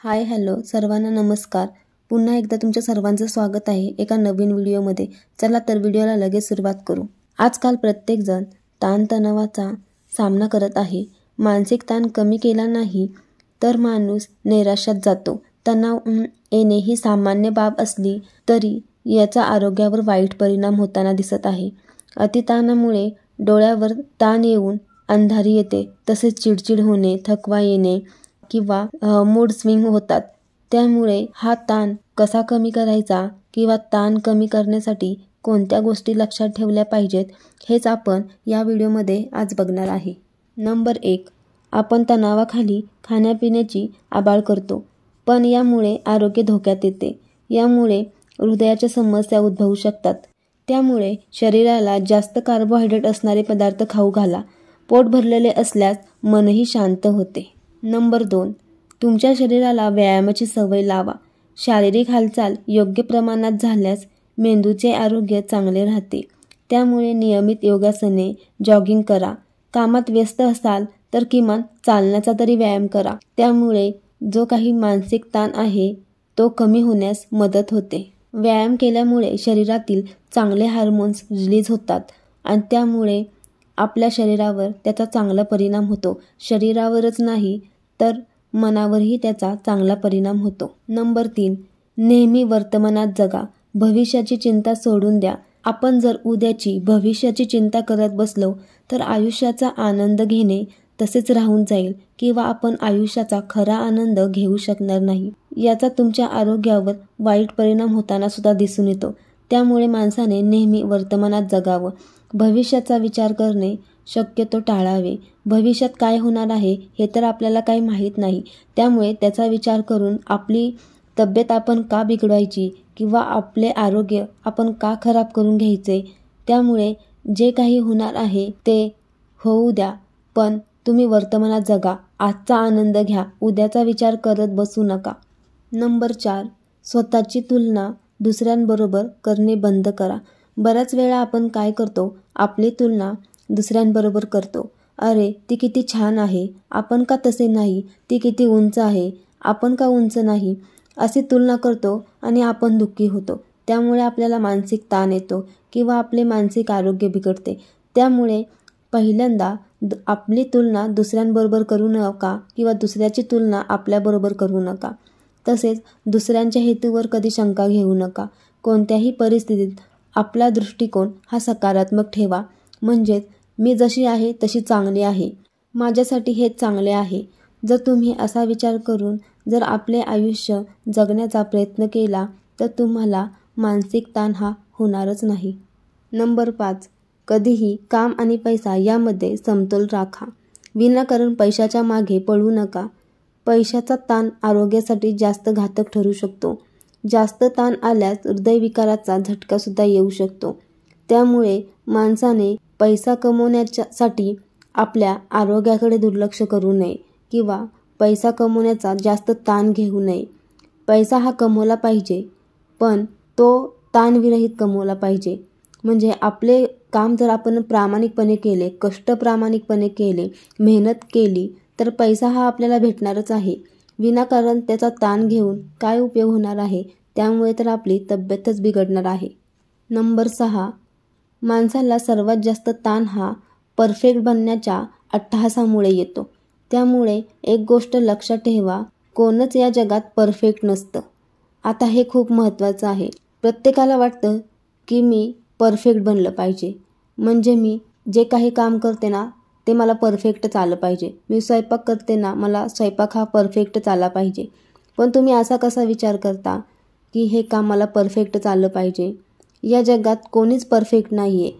Hi hello सर्वांना नमस्कार. पुन्हा एकदा तुमच्या सर्वांचं स्वागत आहे एका नवीन व्हिडिओमध्ये. चला तर व्हिडिओला लगेच सुरुवात करू. आजकाल प्रत्येकजण ताणतणावाचा सामना करत आहे. मानसिक ताण कमी केला नाही तर माणूस निराशात जातो. तणाव येणे ही सामान्य बाब असली तरी याचा आरोग्यावर वाईट परिणाम होताना दिसत आहे. अतिताणामुळे डोळ्यावर ताण येऊन अंधारी येते, तसेच चिडचिड होणे, थकवा येणे किंवा मूड स्विंग होतात. त्यामुळे हा ताण कसा कमी करायचा किंवा ताण कमी करण्यासाठी कोणत्या गोष्टी लक्षात ठेवल्या पाहिजेत हेच आपण या व्हिडिओमध्ये आज बघणार आहे. नंबर 1, आपण तणावाखाली खाण्यापिण्याची आबाळ करतो, पण यामुळे आरोग्य धोक्यात येते. यामुळे हृदयाच्या समस्या उद्भवू शकतात. त्यामुळे शरीराला जास्त कार्बोहायड्रेट असणारे पदार्थ खाऊ घाला. पोट भरलेले असल्यास मनही शांत होते. नंबर 2, तुमच्या शरीराला व्यायामाची सवय लावा. शारीरिक हालचाल योग्य प्रमाणात झाल्यास मेंदूचे आरोग्य चांगले राहते. त्यामुळे नियमित योगासने, जॉगिंग करा. कामात व्यस्त असाल तर किमान चालण्याचा तरी व्यायाम करा. त्यामुळे जो काही मानसिक ताण आहे तो कमी होण्यास मदत होते. व्यायाम केल्यामुळे शरीरातील चांगले हार्मोन्स रिलीज होतात आणि त्यामुळे आपल्या शरीरावर त्याचा चांगला परिणाम होतो. शरीरावरच नाही तर मनावरही त्याचा चांगला परिणाम होतो. नंबर 3, नेहमी वर्तमानात जगा. भविष्याची चिंता सोडून द्या. आपण जर उद्याची भविष्याची चिंता करत बसलो तर आयुष्याचा आनंद घेणे तसेच राहून जाईल किंवा आपण आयुष्याचा खरा आनंद घेऊ शकणार नाही. याचा तुमच्या आरोग्यावर वाईट परिणाम होताना सुद्धा दिसून येतो. त्यामुळे माणसाने नेहमी वर्तमानात जगावं. भविष्याचा विचार करणे शक्यतो टाळावे. भविष्यात काय होणार आहे हे तर आपल्याला काही माहीत नाही. त्यामुळे त्याचा विचार करून आपली तब्येत आपण का बिघडवायची किंवा आपले आरोग्य आपण का खराब करून घ्यायचे. त्यामुळे जे काही होणार आहे ते होऊ द्या, पण तुम्ही वर्तमानात जगा. आजचा आनंद घ्या. उद्याचा विचार करत बसू नका. नंबर 4, स्वतःची तुलना दुसऱ्यांबरोबर करणे बंद करा. बऱ्याच वेळा आपण काय करतो, आपली तुलना दुसऱ्यांबरोबर करतो. अरे ती किती छान आहे, आपण का तसे नाही. ती किती उंच आहे, आपण का उंच नाही. अशी तुलना करतो आणि आपण दुःखी होतो. त्यामुळे आपल्याला मानसिक ताण येतो किंवा आपले मानसिक आरोग्य बिघडते. त्यामुळे पहिल्यांदा आपली तुलना दुसऱ्यांबरोबर करू नका किंवा दुसऱ्याची तुलना आपल्याबरोबर करू नका. तसेच दुसऱ्यांच्या हेतूवर कधी शंका घेऊ नका. कोणत्याही परिस्थितीत आपला दृष्टिकोन हा सकारात्मक ठेवा. म्हणजेच मी जशी आहे तशी चांगली आहे, माझ्यासाठी हेच चांगले आहे. जर तुम्ही असा विचार करून जर आपले आयुष्य जगण्याचा प्रयत्न केला तर तुम्हाला मानसिक ताण हा होणारच नाही. नंबर 5, कधीही काम आणि पैसा यामध्ये समतोल राखा. विनाकारण पैशाच्या मागे पळू नका. पैशाचा ताण आरोग्यासाठी जास्त घातक ठरू शकतो. जास्त ताण आल्यास हृदयविकाराचा झटकासुद्धा येऊ शकतो. त्यामुळे माणसाने पैसा कमवण्यासाठी आपल्या आरोग्याकडे दुर्लक्ष करू नये किंवा पैसा कमवण्याचा जास्त ताण घेऊ नये. पैसा हा कमवला पाहिजे, पण तो ताणविरहित कमवला पाहिजे. म्हणजे आपले काम जर आपण प्रामाणिकपणे केले, कष्ट प्रामाणिकपणे केले, मेहनत केली तर पैसा हा आपल्याला भेटणारच आहे. विनाकारण त्याचा ताण घेऊन काय उपयोग होणार आहे. त्यामुळे तर आपली तब्येतच बिघडणार आहे. नंबर 6, माणसाला सर्वात जास्त ताण हा परफेक्ट बनण्याच्या अट्टहासामुळे येतो. त्यामुळे एक गोष्ट लक्षात ठेवा, कोणच या जगात परफेक्ट नसतं. आता हे खूप महत्त्वाचं आहे. प्रत्येकाला वाटतं की मी परफेक्ट बनलं पाहिजे. म्हणजे मी जे काही काम करते ना ते मला परफेक्ट आलं पाहिजे. मी स्वयंपाक करते ना, मला स्वयंपाक हा परफेक्ट आला पाहिजे. पण तुम्ही असा कसा विचार करता की हे काम मला परफेक्ट आलं पाहिजे. या जगात कोणीच परफेक्ट नाही आहे.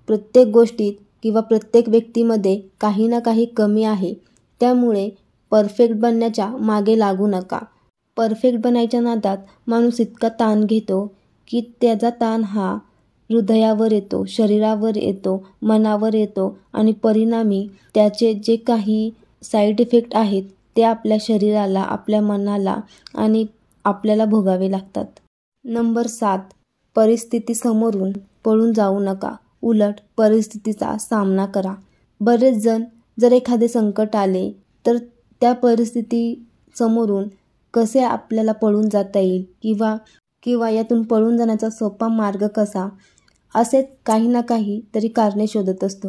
प्रत्येक गोष्टीत किंवा प्रत्येक व्यक्तीमध्ये काही ना काही कमी आहे. त्यामुळे परफेक्ट बनण्याच्या मागे लागू नका. परफेक्ट बनायच्या नादात माणूस इतका ताण घेतो की त्याचा ताण हा हृदयावर येतो, शरीरावर येतो, मनावर येतो आणि परिणामी त्याचे जे काही साईड इफेक्ट आहेत ते आपल्या शरीराला, आपल्या मनाला आणि आपल्याला भोगावे लागतात. नंबर 7, परिस्थितीसमोरून पळून जाऊ नका. उलट परिस्थितीचा सामना करा. बरेच जण जर एखादे संकट आले तर त्या परिस्थितीसमोरून कसे आपल्याला पळून जाता येईल किंवा यातून पळून जाण्याचा सोपा मार्ग कसा, असे काही ना काही तरी कारणे शोधत असतो.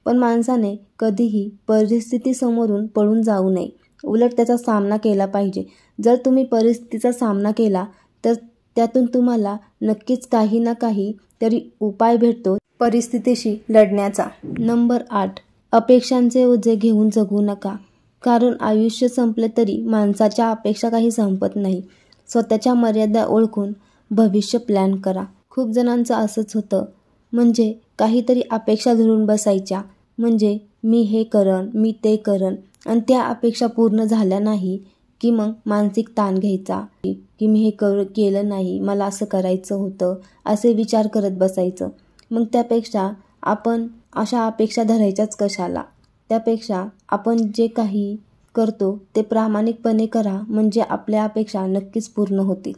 पण माणसाने कधीही परिस्थितीसमोरून पळून जाऊ नये, उलट त्याचा सामना केला पाहिजे. जर तुम्ही परिस्थितीचा सामना केला तर त्यातून तुम्हाला नक्कीच काही ना काही तरी उपाय भेटतो परिस्थितीशी लढण्याचा. नंबर 8, अपेक्षांचे ओझे घेऊन जगू नका. कारण आयुष्य संपले तरी माणसाच्या अपेक्षा काही संपत नाही. स्वतःच्या मर्यादा ओळखून भविष्य प्लॅन करा. खूप जणांचं असंच होतं, म्हणजे काहीतरी अपेक्षा धरून बसायच्या, म्हणजे मी हे करन, मी ते करन, आणि त्या अपेक्षा पूर्ण झाल्या नाही की मग मानसिक ताण घ्यायचा की मी हे केलं नाही, मला असं करायचं होतं, असे विचार करत बसायचं. मग त्यापेक्षा आपण अशा अपेक्षा धरायच्याच कशाला. त्यापेक्षा आपण जे काही करतो ते प्रामाणिकपणे करा, म्हणजे आपल्या अपेक्षा नक्कीच पूर्ण होतील.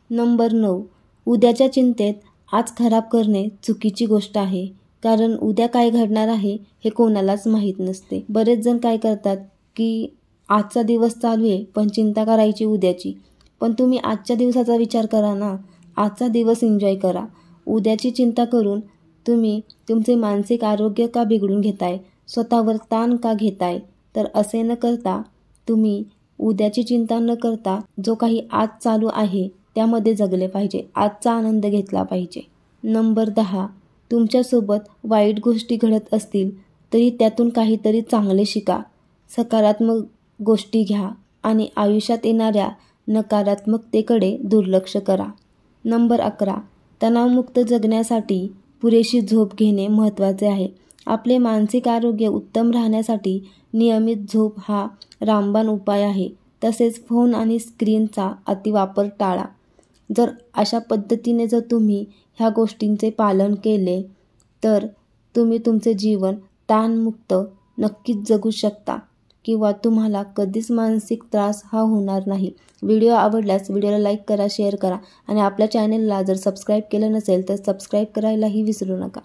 नंबर 9, उद्याच्या चिंतेत आज खराब करणे चुकीची गोष्ट आहे. कारण उद्या काय घडणार आहे हे कोणालाच माहीत नसते. बरेच जण काय करतात की आजचा दिवस चालू आहे पण चिंता करायची उद्याची. पण तुम्ही आजच्या दिवसाचा विचार करा ना, आजचा दिवस एन्जॉय करा. उद्याची चिंता करून तुम्ही तुमचे मानसिक आरोग्य का बिघडून घेताय, स्वतःवर ताण का घेताय. तर असे न करता तुम्ही उद्याची चिंता न करता जो काही आज चालू आहे त्यामध्ये जगले पाहिजे, आजचा आनंद घेतला पाहिजे. नंबर 10, तुमच्यासोबत वाईट गोष्टी घडत असतील तरी त्यातून काहीतरी चांगले शिका. सकारात्मक गोष्टी घ्या आणि आयुष्यात येणाऱ्या नकारात्मकतेकडे दुर्लक्ष करा. नंबर 11, तणावमुक्त जगण्यासाठी पुरेशी झोप घेणे महत्त्वाचे आहे. आपले मानसिक आरोग्य उत्तम राहण्यासाठी नियमित झोप हा रामबाण उपाय आहे. तसेच फोन आणि स्क्रीनचा अतिवापर टाळा. जर अशा पद्धतीने जर तुम्ही ह्या गोष्टींचे पालन केले तर तुम्ही तुमचे जीवन ताणमुक्त नक्कीच जगू शकता किंवा तुम्हाला कधीच मानसिक त्रास हा होणार नाही. व्हिडिओ आवडल्यास व्हिडिओला लाईक करा, शेअर करा आणि आपल्या चॅनलला जर सबस्क्राईब केलं नसेल तर सबस्क्राईब करायलाही विसरू नका.